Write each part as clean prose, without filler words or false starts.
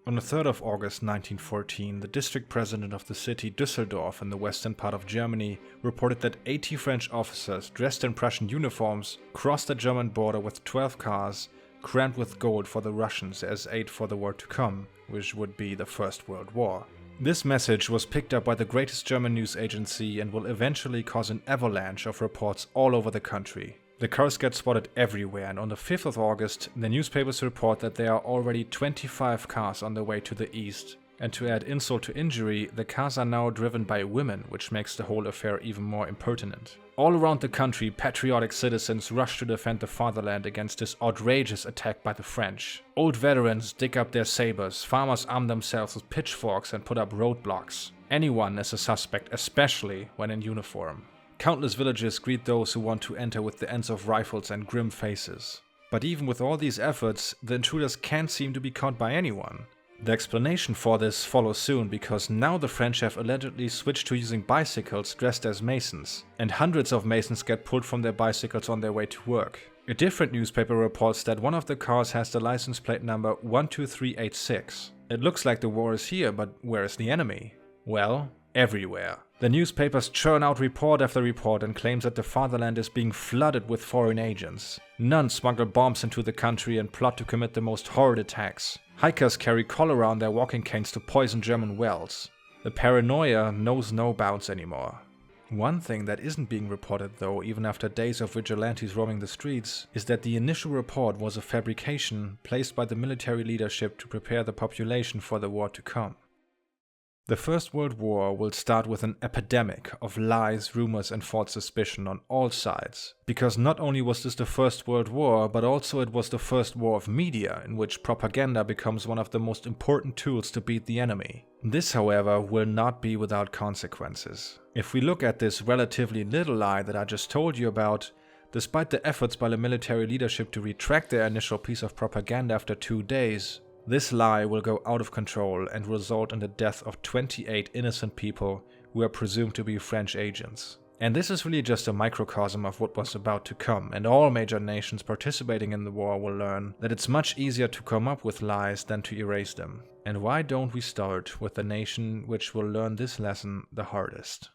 On the 3rd of August 1914, the district president of the city Düsseldorf in the western part of Germany reported that 80 French officers dressed in Prussian uniforms crossed the German border with 12 cars crammed with gold for the Russians as aid for the war to come, which would be the First World War. This message was picked up by the greatest German news agency and will eventually cause an avalanche of reports all over the country. The cars get spotted everywhere, and on the 5th of August, the newspapers report that there are already 25 cars on their way to the east. And to add insult to injury, the cars are now driven by women, which makes the whole affair even more impertinent. All around the country, patriotic citizens rush to defend the fatherland against this outrageous attack by the French. Old veterans dig up their sabers, farmers arm themselves with pitchforks and put up roadblocks. Anyone is a suspect, especially when in uniform. Countless villagers greet those who want to enter with the ends of rifles and grim faces. But even with all these efforts, the intruders can't seem to be caught by anyone. The explanation for this follows soon, because now the French have allegedly switched to using bicycles dressed as masons, and hundreds of masons get pulled from their bicycles on their way to work. A different newspaper reports that one of the cars has the license plate number 12386. It looks like the war is here, but where is the enemy? Well, everywhere. The newspapers churn out report after report and claims that the fatherland is being flooded with foreign agents. Nuns smuggle bombs into the country and plot to commit the most horrid attacks. Hikers carry cholera on their walking canes to poison German wells. The paranoia knows no bounds anymore. One thing that isn't being reported though, even after days of vigilantes roaming the streets, is that the initial report was a fabrication placed by the military leadership to prepare the population for the war to come. The First World War will start with an epidemic of lies, rumors and false suspicion on all sides. Because not only was this the First World War, but also it was the first war of media, in which propaganda becomes one of the most important tools to beat the enemy. This, however, will not be without consequences. If we look at this relatively little lie that I just told you about, despite the efforts by the military leadership to retract their initial piece of propaganda after 2 days, this lie will go out of control and result in the death of 28 innocent people who are presumed to be French agents. And this is really just a microcosm of what was about to come, and all major nations participating in the war will learn that it's much easier to come up with lies than to erase them. And why don't we start with the nation which will learn this lesson the hardest?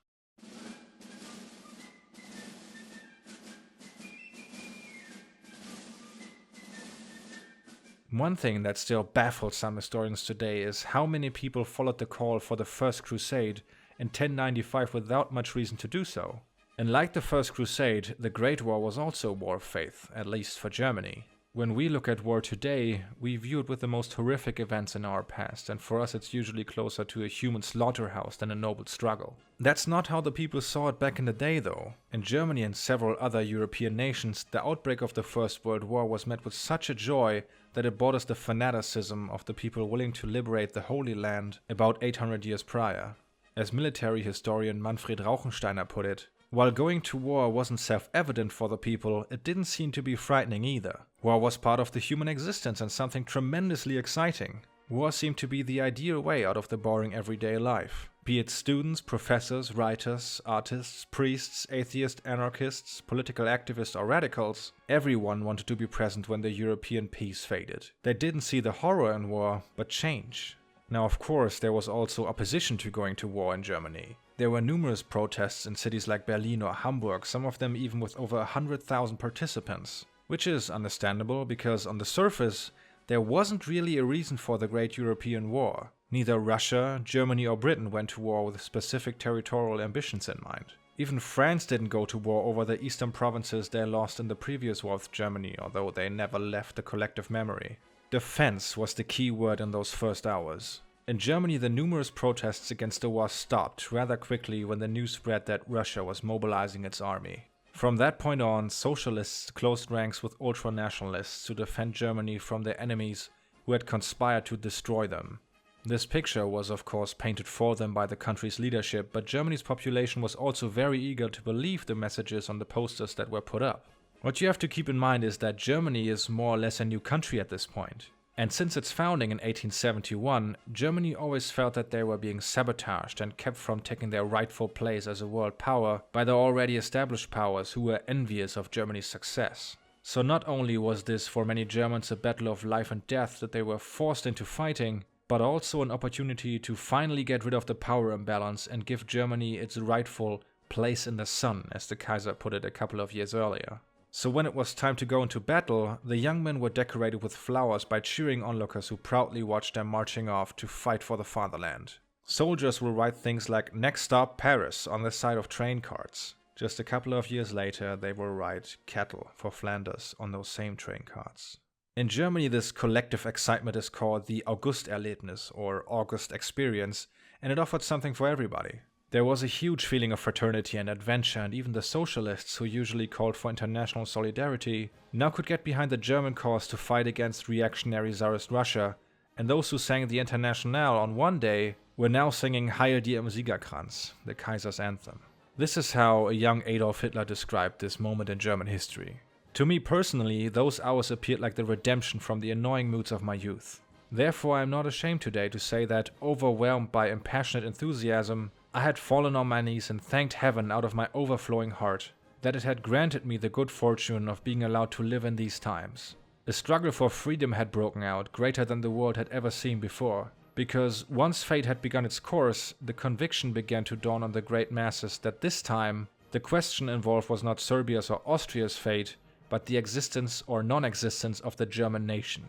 One thing that still baffles some historians today is how many people followed the call for the First Crusade in 1095 without much reason to do so. And like the First Crusade, the Great War was also a war of faith, at least for Germany. When we look at war today, we view it with the most horrific events in our past, and for us it's usually closer to a human slaughterhouse than a noble struggle. That's not how the people saw it back in the day though. In Germany and several other European nations, the outbreak of the First World War was met with such a joy that it brought us the fanaticism of the people willing to liberate the Holy Land about 800 years prior. As military historian Manfred Rauchensteiner put it, while going to war wasn't self-evident for the people, it didn't seem to be frightening either. War was part of the human existence and something tremendously exciting. War seemed to be the ideal way out of the boring everyday life. Be it students, professors, writers, artists, priests, atheists, anarchists, political activists or radicals, everyone wanted to be present when the European peace faded. They didn't see the horror in war, but change. Now of course there was also opposition to going to war in Germany. There were numerous protests in cities like Berlin or Hamburg, some of them even with over 100,000 participants. Which is understandable, because on the surface, there wasn't really a reason for the Great European War. Neither Russia, Germany or Britain went to war with specific territorial ambitions in mind. Even France didn't go to war over the eastern provinces they lost in the previous war with Germany, although they never left the collective memory. Defense was the key word in those first hours. In Germany, the numerous protests against the war stopped rather quickly when the news spread that Russia was mobilizing its army. From that point on, socialists closed ranks with ultra-nationalists to defend Germany from their enemies who had conspired to destroy them. This picture was of course painted for them by the country's leadership, but Germany's population was also very eager to believe the messages on the posters that were put up. What you have to keep in mind is that Germany is more or less a new country at this point. And since its founding in 1871, Germany always felt that they were being sabotaged and kept from taking their rightful place as a world power by the already established powers who were envious of Germany's success. So not only was this for many Germans a battle of life and death that they were forced into fighting, but also an opportunity to finally get rid of the power imbalance and give Germany its rightful place in the sun, as the Kaiser put it a couple of years earlier. So when it was time to go into battle, the young men were decorated with flowers by cheering onlookers who proudly watched them marching off to fight for the fatherland. Soldiers will write things like "Next stop Paris" on the side of train cards. Just a couple of years later, they will write "Cattle for Flanders" on those same train cards. In Germany, this collective excitement is called the August-Erlebnis, or August Experience, and it offered something for everybody. There was a huge feeling of fraternity and adventure, and even the socialists, who usually called for international solidarity, now could get behind the German cause to fight against reactionary Tsarist Russia, and those who sang the Internationale on one day were now singing Heil dir im Siegerkranz, the Kaiser's anthem. This is how a young Adolf Hitler described this moment in German history. To me personally, those hours appeared like the redemption from the annoying moods of my youth. Therefore, I am not ashamed today to say that, overwhelmed by impassionate enthusiasm, I had fallen on my knees and thanked heaven out of my overflowing heart that it had granted me the good fortune of being allowed to live in these times. A struggle for freedom had broken out, greater than the world had ever seen before, because once fate had begun its course, the conviction began to dawn on the great masses that this time, the question involved was not Serbia's or Austria's fate, but the existence or non-existence of the German nation.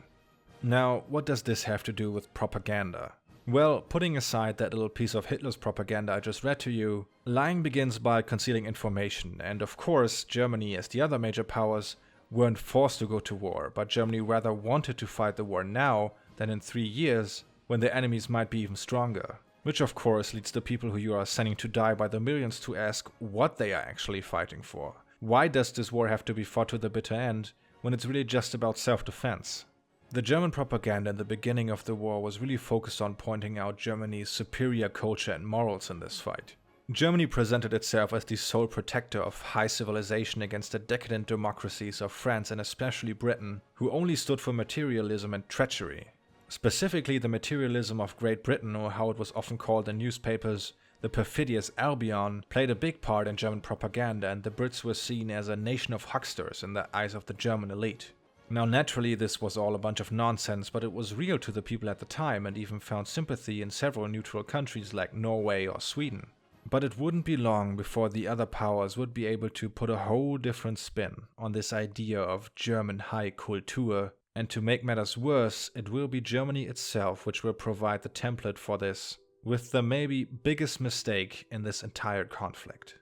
Now, what does this have to do with propaganda? Well, putting aside that little piece of Hitler's propaganda I just read to you, lying begins by concealing information, and of course, Germany, as the other major powers, weren't forced to go to war, but Germany rather wanted to fight the war now than in 3 years, when their enemies might be even stronger. Which of course leads the people who you are sending to die by the millions to ask what they are actually fighting for. Why does this war have to be fought to the bitter end, when it's really just about self-defense? The German propaganda in the beginning of the war was really focused on pointing out Germany's superior culture and morals in this fight. Germany presented itself as the sole protector of high civilization against the decadent democracies of France and especially Britain, who only stood for materialism and treachery. Specifically, the materialism of Great Britain, or how it was often called in newspapers, the perfidious Albion, played a big part in German propaganda, and the Brits were seen as a nation of hucksters in the eyes of the German elite. Now naturally this was all a bunch of nonsense, but it was real to the people at the time and even found sympathy in several neutral countries like Norway or Sweden. But it wouldn't be long before the other powers would be able to put a whole different spin on this idea of German high Kultur, and to make matters worse, it will be Germany itself which will provide the template for this, with the maybe biggest mistake in this entire conflict.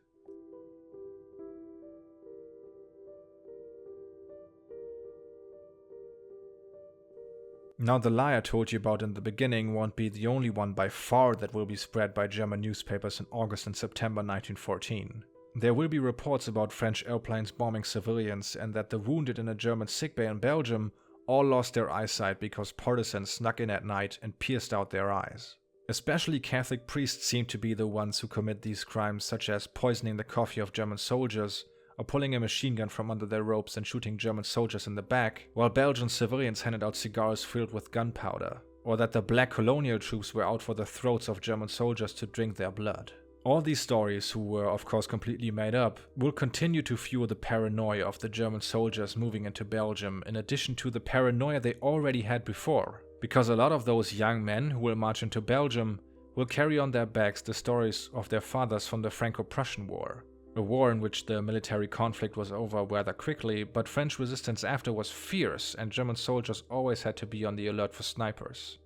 Now, the lie I told you about in the beginning won't be the only one by far that will be spread by German newspapers in August and September 1914. There will be reports about French airplanes bombing civilians, and that the wounded in a German sickbay in Belgium all lost their eyesight because partisans snuck in at night and pierced out their eyes. Especially Catholic priests seem to be the ones who commit these crimes, such as poisoning the coffee of German soldiers, or pulling a machine gun from under their ropes and shooting German soldiers in the back, while Belgian civilians handed out cigars filled with gunpowder, or that the black colonial troops were out for the throats of German soldiers to drink their blood. All these stories, who were of course completely made up, will continue to fuel the paranoia of the German soldiers moving into Belgium, in addition to the paranoia they already had before, because a lot of those young men who will march into Belgium will carry on their backs the stories of their fathers from the Franco-Prussian War. A war in which the military conflict was over rather quickly, but French resistance after was fierce, and German soldiers always had to be on the alert for snipers.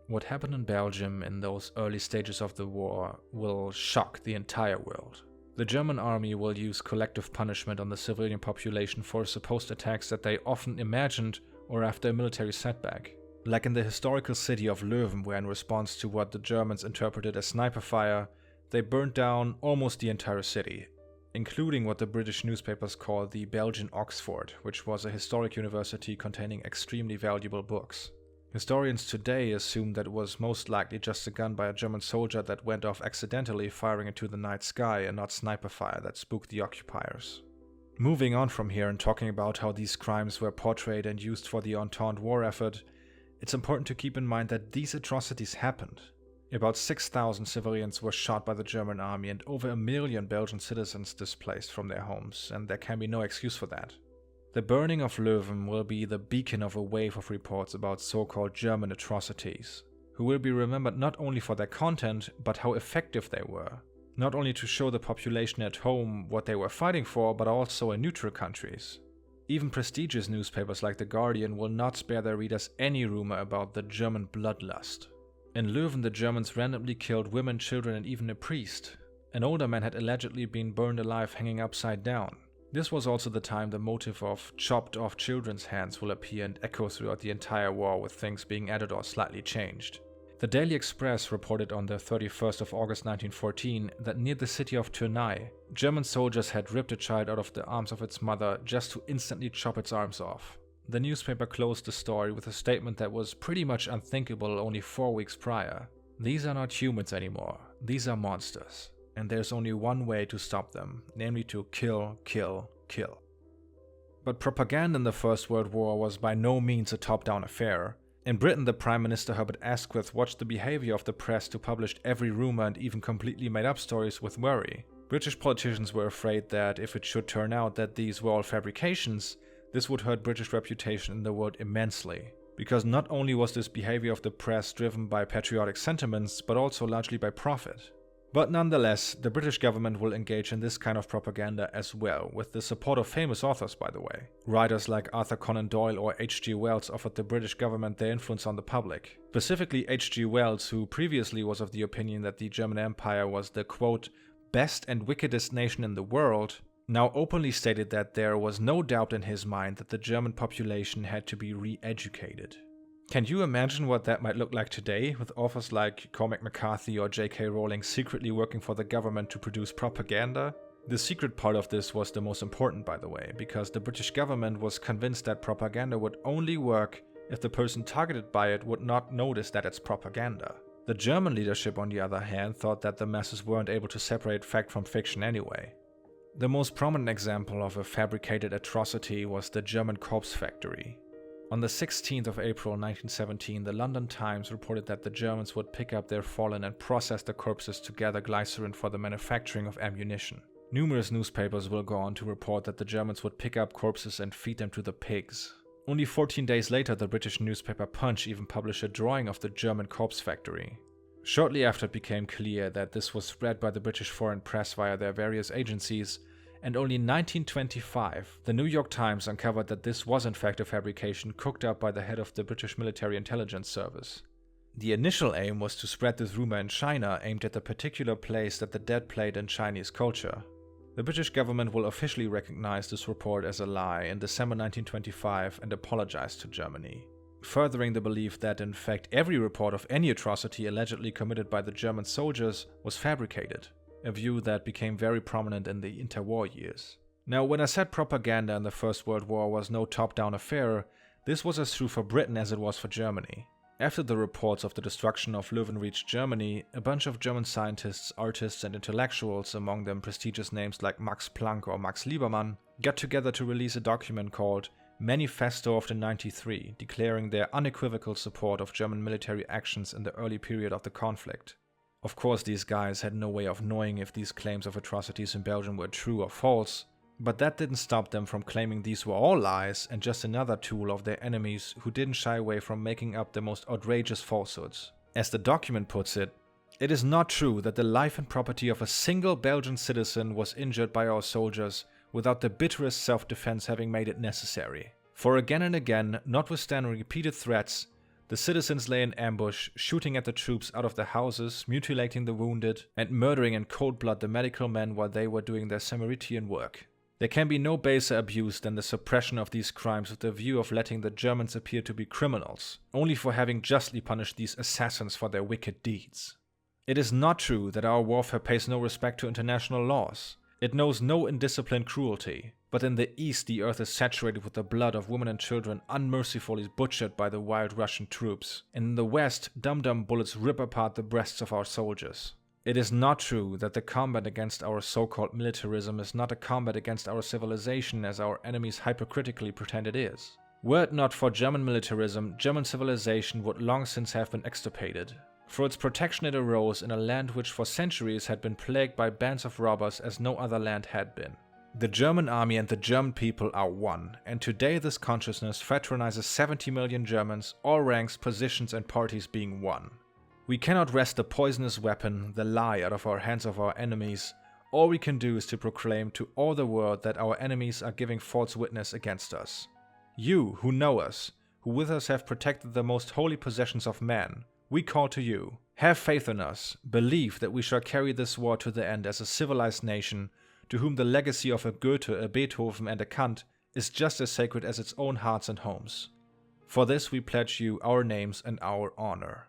What happened in Belgium in those early stages of the war will shock the entire world. The German army will use collective punishment on the civilian population for supposed attacks that they often imagined or after a military setback. Like in the historical city of Leuven, where in response to what the Germans interpreted as sniper fire, they burned down almost the entire city, including what the British newspapers call the Belgian Oxford, which was a historic university containing extremely valuable books. Historians today assume that it was most likely just a gun by a German soldier that went off accidentally firing into the night sky and not sniper fire that spooked the occupiers. Moving on from here and talking about how these crimes were portrayed and used for the Entente war effort, it's important to keep in mind that these atrocities happened. About 6,000 civilians were shot by the German army and over 1 million Belgian citizens displaced from their homes, and there can be no excuse for that. The burning of Leuven will be the beacon of a wave of reports about so-called German atrocities. who will be remembered not only for their content, but how effective they were. Not only to show the population at home what they were fighting for, but also in neutral countries. Even prestigious newspapers like The Guardian will not spare their readers any rumor about the German bloodlust. In Leuven, the Germans randomly killed women, children, and even a priest. An older man had allegedly been burned alive hanging upside down. This was also the time the motif of chopped off children's hands will appear and echo throughout the entire war, with things being added or slightly changed. The Daily Express reported on the 31st of August 1914 that near the city of Tournai, German soldiers had ripped a child out of the arms of its mother just to instantly chop its arms off. The newspaper closed the story with a statement that was pretty much unthinkable only 4 weeks prior. These are not humans anymore, these are monsters. And there's only one way to stop them, namely to kill, kill, kill. But propaganda in the First World War was by no means a top-down affair. In Britain, the Prime Minister Herbert Asquith watched the behavior of the press who published every rumor and even completely made up stories with worry. British politicians were afraid that if it should turn out that these were all fabrications, this would hurt British reputation in the world immensely. Because not only was this behavior of the press driven by patriotic sentiments, but also largely by profit. But nonetheless, the British government will engage in this kind of propaganda as well, with the support of famous authors, by the way. Writers like Arthur Conan Doyle or H.G. Wells offered the British government their influence on the public. Specifically H.G. Wells, who previously was of the opinion that the German Empire was the, quote, best and wickedest nation in the world, now openly stated that there was no doubt in his mind that the German population had to be re-educated. Can you imagine what that might look like today, with authors like Cormac McCarthy or J.K. Rowling secretly working for the government to produce propaganda? The secret part of this was the most important, by the way, because the British government was convinced that propaganda would only work if the person targeted by it would not notice that it's propaganda. The German leadership, on the other hand, thought that the masses weren't able to separate fact from fiction anyway. The most prominent example of a fabricated atrocity was the German corpse factory. On the 16th of April 1917, the London Times reported that the Germans would pick up their fallen and process the corpses to gather glycerin for the manufacturing of ammunition. Numerous newspapers will go on to report that the Germans would pick up corpses and feed them to the pigs. Only 14 days later, the British newspaper Punch even published a drawing of the German corpse factory. Shortly after, it became clear that this was spread by the British foreign press via their various agencies, and only in 1925, the New York Times uncovered that this was in fact a fabrication cooked up by the head of the British Military Intelligence Service. The initial aim was to spread this rumor in China, aimed at the particular place that the dead played in Chinese culture. The British government will officially recognize this report as a lie in December 1925 and apologize to Germany, furthering the belief that in fact every report of any atrocity allegedly committed by the German soldiers was fabricated. A view that became very prominent in the interwar years. Now, when I said propaganda in the First World War was no top-down affair, this was as true for Britain as it was for Germany. After the reports of the destruction of Leuven reached Germany, a bunch of German scientists, artists and intellectuals, among them prestigious names like Max Planck or Max Liebermann, got together to release a document called Manifesto of the 93, declaring their unequivocal support of German military actions in the early period of the conflict. Of course, these guys had no way of knowing if these claims of atrocities in Belgium were true or false, but that didn't stop them from claiming these were all lies and just another tool of their enemies who didn't shy away from making up the most outrageous falsehoods. As the document puts it, "It is not true that the life and property of a single Belgian citizen was injured by our soldiers without the bitterest self-defense having made it necessary. For again and again, notwithstanding repeated threats, the citizens lay in ambush, shooting at the troops out of the houses, mutilating the wounded, and murdering in cold blood the medical men while they were doing their Samaritan work. There can be no baser abuse than the suppression of these crimes with the view of letting the Germans appear to be criminals, only for having justly punished these assassins for their wicked deeds. It is not true that our warfare pays no respect to international laws. It knows no indisciplined cruelty, but in the east the earth is saturated with the blood of women and children unmercifully butchered by the wild Russian troops, and in the west dum-dum bullets rip apart the breasts of our soldiers. It is not true that the combat against our so-called militarism is not a combat against our civilization as our enemies hypocritically pretend it is. Were it not for German militarism, German civilization would long since have been extirpated. For its protection it arose in a land which for centuries had been plagued by bands of robbers as no other land had been. The German army and the German people are one, and today this consciousness fraternizes 70 million Germans, all ranks, positions and parties being one. We cannot wrest the poisonous weapon, the lie, out of our hands of our enemies. All we can do is to proclaim to all the world that our enemies are giving false witness against us. You, who know us, who with us have protected the most holy possessions of man, we call to you. Have faith in us, believe that we shall carry this war to the end as a civilized nation, to whom the legacy of a Goethe, a Beethoven and a Kant is just as sacred as its own hearts and homes. For this we pledge you our names and our honor.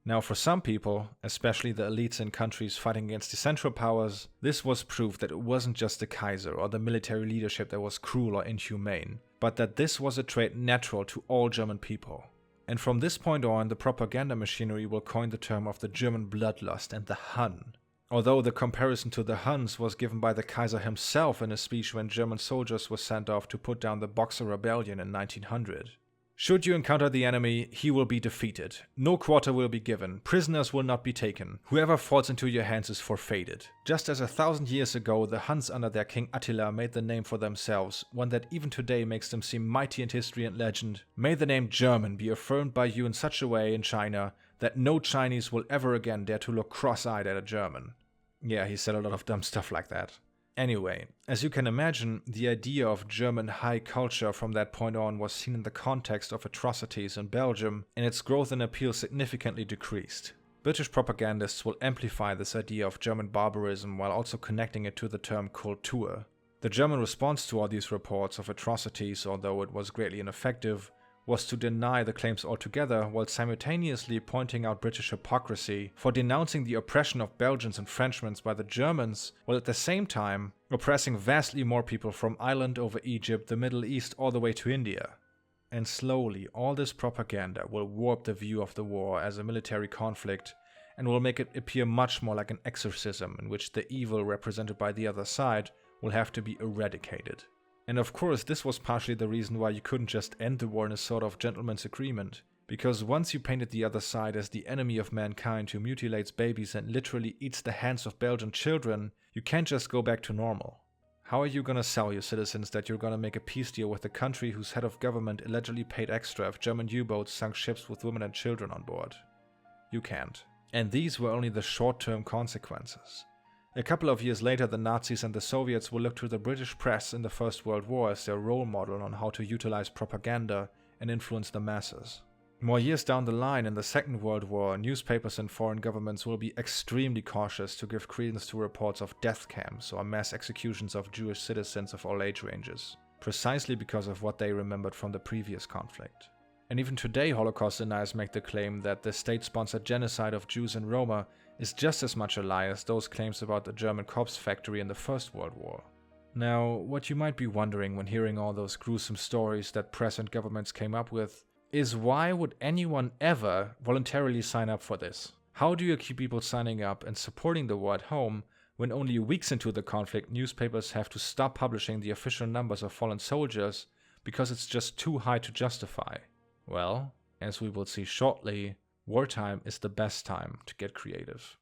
Now for some people, especially the elites in countries fighting against the Central Powers, this was proof that it wasn't just the Kaiser or the military leadership that was cruel or inhumane, but that this was a trait natural to all German people. And from this point on, the propaganda machinery will coin the term of the German bloodlust and the Hun. Although the comparison to the Huns was given by the Kaiser himself in a speech when German soldiers were sent off to put down the Boxer Rebellion in 1900. Should you encounter the enemy, he will be defeated. No quarter will be given. Prisoners will not be taken. Whoever falls into your hands is forfeited. Just as 1,000 years ago, the Huns under their king Attila made the name for themselves, one that even today makes them seem mighty in history and legend, may the name German be affirmed by you in such a way in China that no Chinese will ever again dare to look cross-eyed at a German. Yeah, he said a lot of dumb stuff like that. Anyway, as you can imagine, the idea of German high culture from that point on was seen in the context of atrocities in Belgium, and its growth and appeal significantly decreased. British propagandists will amplify this idea of German barbarism while also connecting it to the term Kultur. The German response to all these reports of atrocities, although it was greatly ineffective, was to deny the claims altogether while simultaneously pointing out British hypocrisy for denouncing the oppression of Belgians and Frenchmen by the Germans, while at the same time oppressing vastly more people from Ireland over Egypt, the Middle East all the way to India. And slowly, all this propaganda will warp the view of the war as a military conflict and will make it appear much more like an exorcism in which the evil represented by the other side will have to be eradicated. And of course, this was partially the reason why you couldn't just end the war in a sort of gentleman's agreement. Because once you painted the other side as the enemy of mankind who mutilates babies and literally eats the hands of Belgian children, you can't just go back to normal. How are you gonna sell your citizens that you're gonna make a peace deal with a country whose head of government allegedly paid extra if German U-boats sunk ships with women and children on board? You can't. And these were only the short-term consequences. A couple of years later, the Nazis and the Soviets will look to the British press in the First World War as their role model on how to utilize propaganda and influence the masses. More years down the line, in the Second World War, newspapers and foreign governments will be extremely cautious to give credence to reports of death camps or mass executions of Jewish citizens of all age ranges, precisely because of what they remembered from the previous conflict. And even today, Holocaust deniers make the claim that the state-sponsored genocide of Jews in Roma is just as much a lie as those claims about the German corpse factory in the First World War. Now, what you might be wondering when hearing all those gruesome stories that press and governments came up with is why would anyone ever voluntarily sign up for this? How do you keep people signing up and supporting the war at home when only weeks into the conflict newspapers have to stop publishing the official numbers of fallen soldiers because it's just too high to justify? Well, as we will see shortly, wartime is the best time to get creative.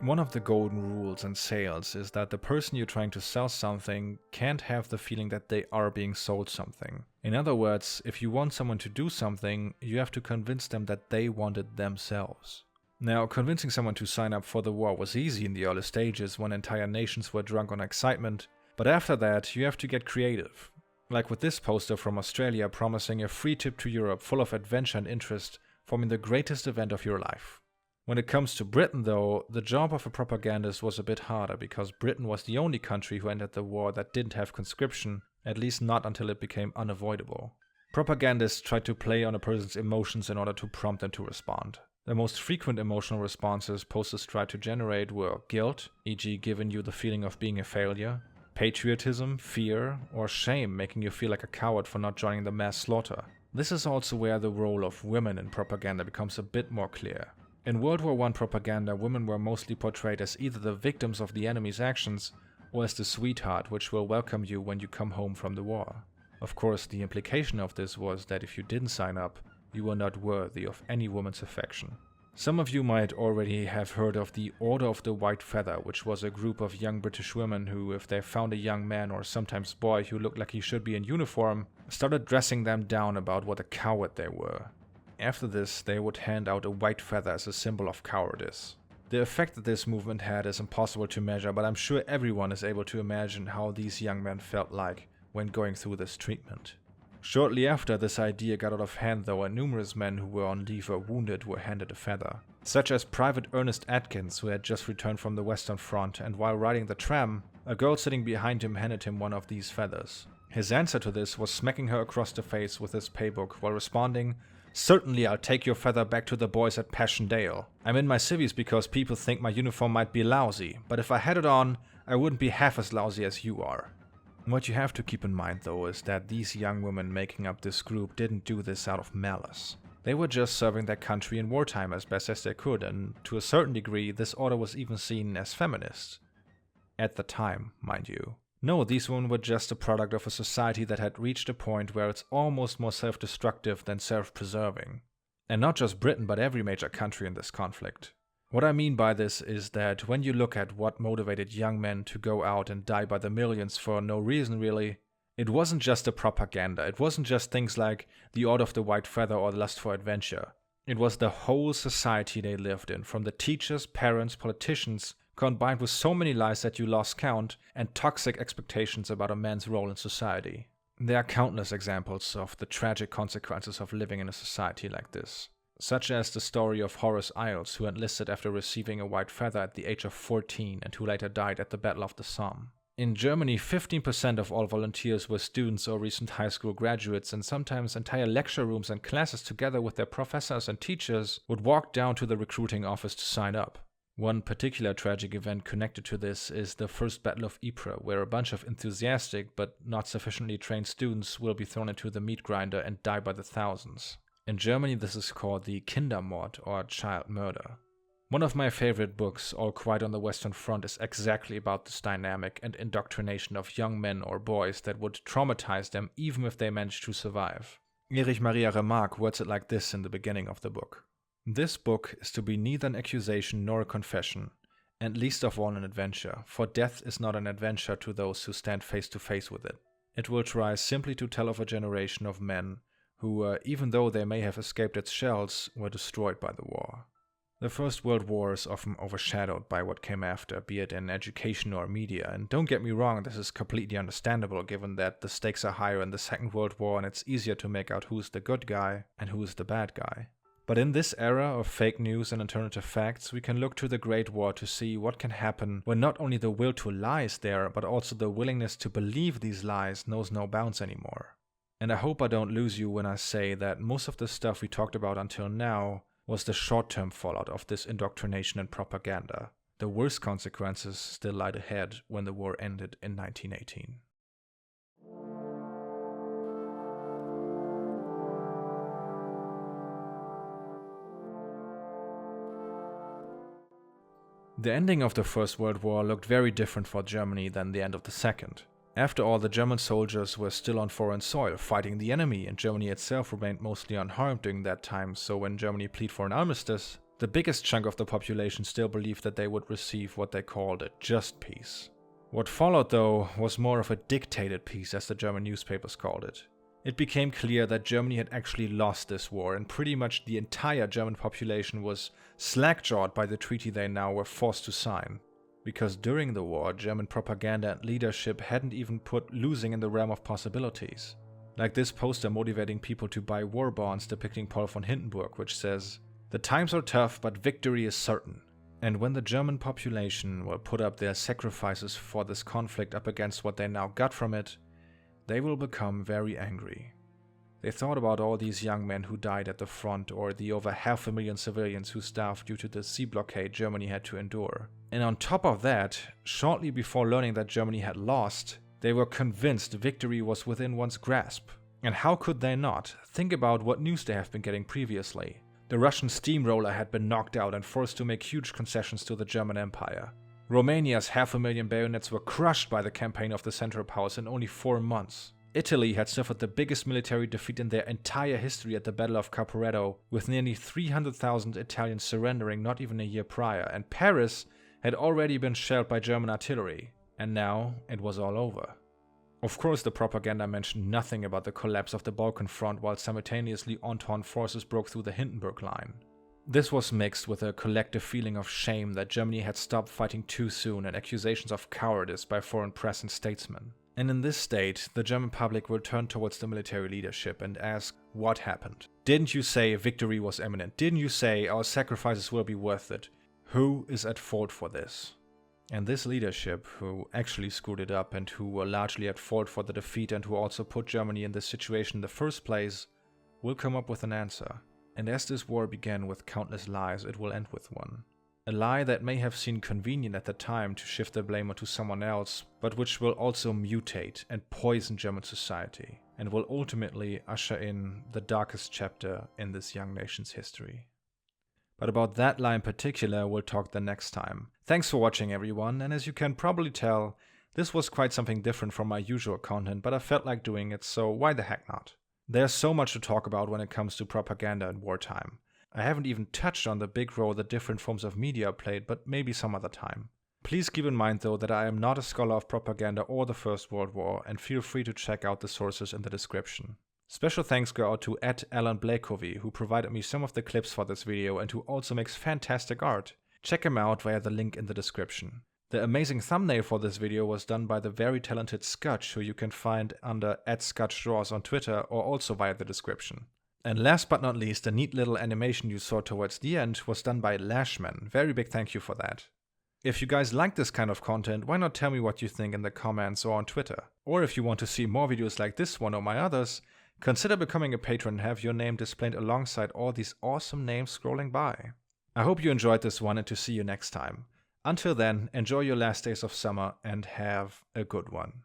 One of the golden rules in sales is that the person you're trying to sell something can't have the feeling that they are being sold something. In other words, if you want someone to do something, you have to convince them that they want it themselves. Now, convincing someone to sign up for the war was easy in the early stages when entire nations were drunk on excitement, but after that you have to get creative. Like with this poster from Australia promising a free trip to Europe full of adventure and interest, forming the greatest event of your life. When it comes to Britain though, the job of a propagandist was a bit harder because Britain was the only country who entered the war that didn't have conscription, at least not until it became unavoidable. Propagandists tried to play on a person's emotions in order to prompt them to respond. The most frequent emotional responses posters tried to generate were guilt, e.g. giving you the feeling of being a failure, patriotism, fear, or shame, making you feel like a coward for not joining the mass slaughter. This is also where the role of women in propaganda becomes a bit more clear. In World War I propaganda, women were mostly portrayed as either the victims of the enemy's actions or as the sweetheart which will welcome you when you come home from the war. Of course, the implication of this was that if you didn't sign up, you were not worthy of any woman's affection. Some of you might already have heard of the Order of the White Feather, which was a group of young British women who, if they found a young man or sometimes boy who looked like he should be in uniform, started dressing them down about what a coward they were. After this, they would hand out a white feather as a symbol of cowardice. The effect that this movement had is impossible to measure, but I'm sure everyone is able to imagine how these young men felt like when going through this treatment. Shortly after, this idea got out of hand though, and numerous men who were on leave or wounded were handed a feather. Such as Private Ernest Atkins, who had just returned from the Western Front, and while riding the tram, a girl sitting behind him handed him one of these feathers. His answer to this was smacking her across the face with his paybook while responding, "Certainly I'll take your feather back to the boys at Passchendaele. I'm in my civvies because people think my uniform might be lousy, but if I had it on, I wouldn't be half as lousy as you are." What you have to keep in mind though is that these young women making up this group didn't do this out of malice. They were just serving their country in wartime as best as they could, and to a certain degree this order was even seen as feminist. At the time, mind you. No, these women were just a product of a society that had reached a point where it's almost more self-destructive than self-preserving. And not just Britain, but every major country in this conflict. What I mean by this is that when you look at what motivated young men to go out and die by the millions for no reason really, it wasn't just the propaganda, it wasn't just things like the Order of the White Feather or the lust for adventure. It was the whole society they lived in, from the teachers, parents, politicians, combined with so many lies that you lost count, and toxic expectations about a man's role in society. There are countless examples of the tragic consequences of living in a society like this. Such as the story of Horace Iles, who enlisted after receiving a white feather at the age of 14 and who later died at the Battle of the Somme. In Germany, 15% of all volunteers were students or recent high school graduates, and sometimes entire lecture rooms and classes together with their professors and teachers would walk down to the recruiting office to sign up. One particular tragic event connected to this is the First Battle of Ypres, where a bunch of enthusiastic but not sufficiently trained students will be thrown into the meat grinder and die by the thousands. In Germany, this is called the Kindermord, or child murder. One of my favorite books, All Quiet on the Western Front, is exactly about this dynamic and indoctrination of young men or boys that would traumatize them even if they managed to survive. Erich Maria Remarque words it like this in the beginning of the book. "This book is to be neither an accusation nor a confession, and least of all an adventure, for death is not an adventure to those who stand face to face with it. It will try simply to tell of a generation of men who, even though they may have escaped its shells, were destroyed by the war." The First World War is often overshadowed by what came after, be it in education or media, and don't get me wrong, this is completely understandable given that the stakes are higher in the Second World War and it's easier to make out who's the good guy and who's the bad guy. But in this era of fake news and alternative facts, we can look to the Great War to see what can happen when not only the will to lie is there, but also the willingness to believe these lies knows no bounds anymore. And I hope I don't lose you when I say that most of the stuff we talked about until now was the short-term fallout of this indoctrination and propaganda. The worst consequences still lied ahead when the war ended in 1918. The ending of the First World War looked very different for Germany than the end of the Second. After all, the German soldiers were still on foreign soil, fighting the enemy, and Germany itself remained mostly unharmed during that time, so when Germany pleaded for an armistice, the biggest chunk of the population still believed that they would receive what they called a just peace. What followed, though, was more of a dictated peace, as the German newspapers called it. It became clear that Germany had actually lost this war, and pretty much the entire German population was slack-jawed by the treaty they now were forced to sign. Because during the war, German propaganda and leadership hadn't even put losing in the realm of possibilities. Like this poster motivating people to buy war bonds depicting Paul von Hindenburg, which says, "The times are tough, but victory is certain." And when the German population will put up their sacrifices for this conflict up against what they now got from it, they will become very angry. They thought about all these young men who died at the front, or the over 500,000 civilians who starved due to the sea blockade Germany had to endure. And on top of that, shortly before learning that Germany had lost, they were convinced victory was within one's grasp. And how could they not? Think about what news they have been getting previously. The Russian steamroller had been knocked out and forced to make huge concessions to the German Empire. Romania's 500,000 bayonets were crushed by the campaign of the Central Powers in only 4 months. Italy had suffered the biggest military defeat in their entire history at the Battle of Caporetto, with nearly 300,000 Italians surrendering not even a year prior, and Paris had already been shelled by German artillery, and now it was all over. Of course, the propaganda mentioned nothing about the collapse of the Balkan front, while simultaneously Entente forces broke through the Hindenburg Line. This was mixed with a collective feeling of shame that Germany had stopped fighting too soon and accusations of cowardice by foreign press and statesmen. And in this state, the German public will turn towards the military leadership and ask, what happened? Didn't you say victory was imminent? Didn't you say our sacrifices will be worth it? Who is at fault for this? And this leadership, who actually screwed it up and who were largely at fault for the defeat and who also put Germany in this situation in the first place, will come up with an answer. And as this war began with countless lies, it will end with one. A lie that may have seemed convenient at the time to shift the blame onto someone else, but which will also mutate and poison German society, and will ultimately usher in the darkest chapter in this young nation's history. But about that lie in particular, we'll talk the next time. Thanks for watching, everyone, and as you can probably tell, this was quite something different from my usual content, but I felt like doing it, so why the heck not? There's so much to talk about when it comes to propaganda in wartime. I haven't even touched on the big role that different forms of media played, but maybe some other time. Please keep in mind though that I am not a scholar of propaganda or the First World War, and feel free to check out the sources in the description. Special thanks go out to @AlanBlakeovy, who provided me some of the clips for this video and who also makes fantastic art. Check him out via the link in the description. The amazing thumbnail for this video was done by the very talented Scutch, who you can find under @ScutchDraws on Twitter or also via the description. And last but not least, the neat little animation you saw towards the end was done by Lashman. Very big thank you for that. If you guys like this kind of content, why not tell me what you think in the comments or on Twitter? Or if you want to see more videos like this one or my others, consider becoming a patron and have your name displayed alongside all these awesome names scrolling by. I hope you enjoyed this one and to see you next time. Until then, enjoy your last days of summer and have a good one.